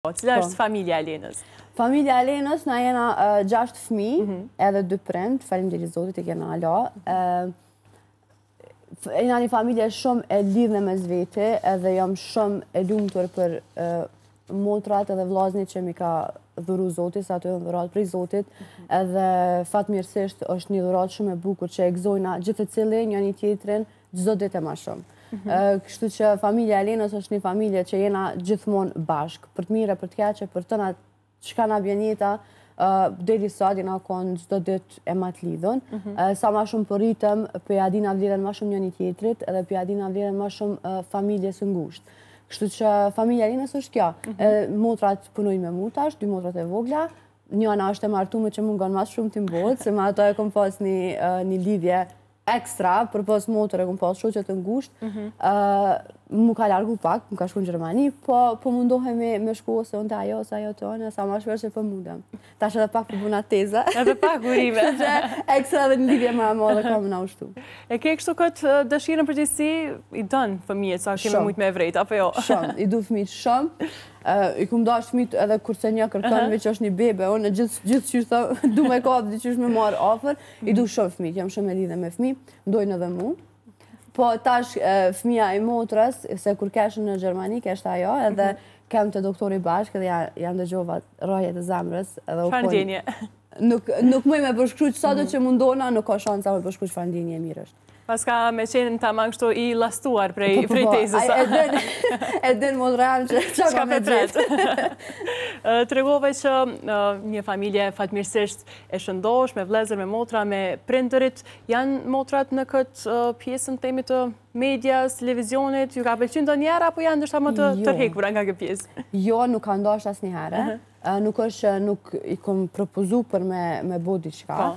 Cila është familja e Alenës? Familja e Alenës, na jena 6 fëmijë, edhe 2 prind, faleminderit Zotit e kena ala. Jena një familje shumë e lidhme mes vete, edhe jam shumë e lumtur për motrat edhe vllaznit që mi ka dhuru Zotit, sa ato janë dhurat prej Zotit, edhe fatmirësisht është një dhurat shumë e bukur që e gëzojna gjithë secili njëri tjetrin çdo ditë më shumë. Kështu që familja e Alenës është një familje që jena gjithmonë bashkë, për të mire, për të keqe, për të na çka na bjen jeta, deri sot jena konë çdo ditë e ma të lidhën. Sa ma shumë përritëm, për ja dina vlerën ma shumë njëri tjetrit, edhe për ja dina vlerën ma shumë familjes së ngushtë. Kështu që familja e Alenës është kjo. Motrat punojnë me mu tash, 2 motrat e vogla, njëna është e martume që mungon ma shumë të mbotë, se ma ato e kom pas një lidhje ekstra, për pas motor e kom pas shoqet të ngusht, mu ka largu pak, mu ka shku në Gjermani, po mundohemi me shku ose unë të ajo, ose ajo të anë, sa ma shverë që për mundem. Ta shë edhe pak për buna teza. Edhe pak urive. Ekstra dhe një lidhje ma dhe kam në ushtu. E ke kështu këtë dëshirën përgjithsi, i dënë fëmijet, sa keme mujtë me vrejt, apo jo? Shumë, i du fëmijët shumë. I kum dash fëmijët edhe kurse një kërkon veç është një bebe, unë gjithë qyshta du me kapë dhe qysh me marë afer, i du shumë fëmijët, jam shumë e lidhe me fëmijë, mdojnë edhe mu. Po tash fëmija i motrës, se kur keshën në Gjermani, keshtë ajo, edhe kem të doktori bashkë, edhe janë dëgjova rrajet e zemrës. Farndjenje. Nuk mëj me përshkru që sa do që mundona, nuk ka shansa me përshkru që farndjenje mirë është. Pas ka me qenë të mangështu i lastuar prej tezës. E din mod real që ka me gjithë. Të regove që një familje fatmirësisht e shëndosh, me vlezër, me motra, me prindërit, janë motrat në këtë pjesën temi të medias, televizionit, ju ka pëlqyn të njerë, apo janë ndështë më të tërhekura nga kjo pjesë? Jo, nuk ka ndosht asë njëherë. Nuk është që nuk i kom propozu për me bo diçka.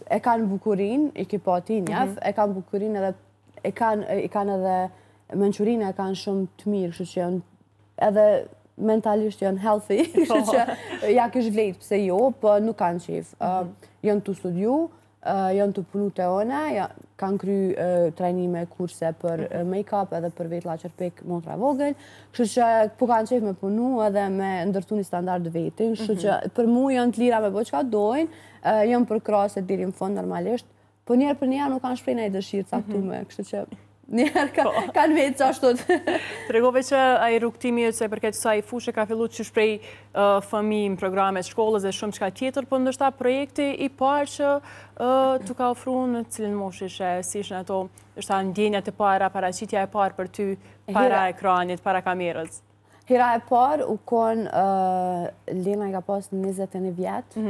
E kanë bukurin, i ki pati njef, e kanë bukurin edhe, i kanë edhe menqurin e kanë shumë të mirë, kështu që janë edhe mentalisht janë healthy, kështu që ja kish vlejt pëse jo, për nuk kanë qef. Janë të studiu, janë të punu të one, kanë kry trajnime kurse për make-up edhe për vetla qërpek motra vogël, kështu që po kanë qef me punu edhe me ndërtu një standard vetin, kështu që për mu janë të lira me bo qka dojnë, janë për krasët diri në fond normalisht, po njerë për njerë nuk kanë shprej në i dëshirë caktume, kështu që njerë kanë vetë qashtot. Të regove që a i rukëtimi se përket sa i fushë ka fillu që shprej fëmijë në programet shkollës dhe shumë qka tjetër, po ndështa projekti i parë që të ka ofru në cilin moshishe, si ishën ato, është ndjenjat e para, paraqitja e parë për ty, para ekranit, para kamerës? Hera e parë u konë, Lena i ka pas 21 vjetë,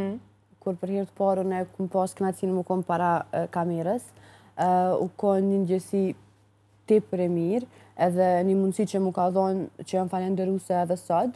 kur për herë të parë unë e kumë pas knacin më konë para kamerës, u konë një gjësi tepër e mirë, edhe një mundësi që mu ka dhonë që janë falenderuse edhe sot,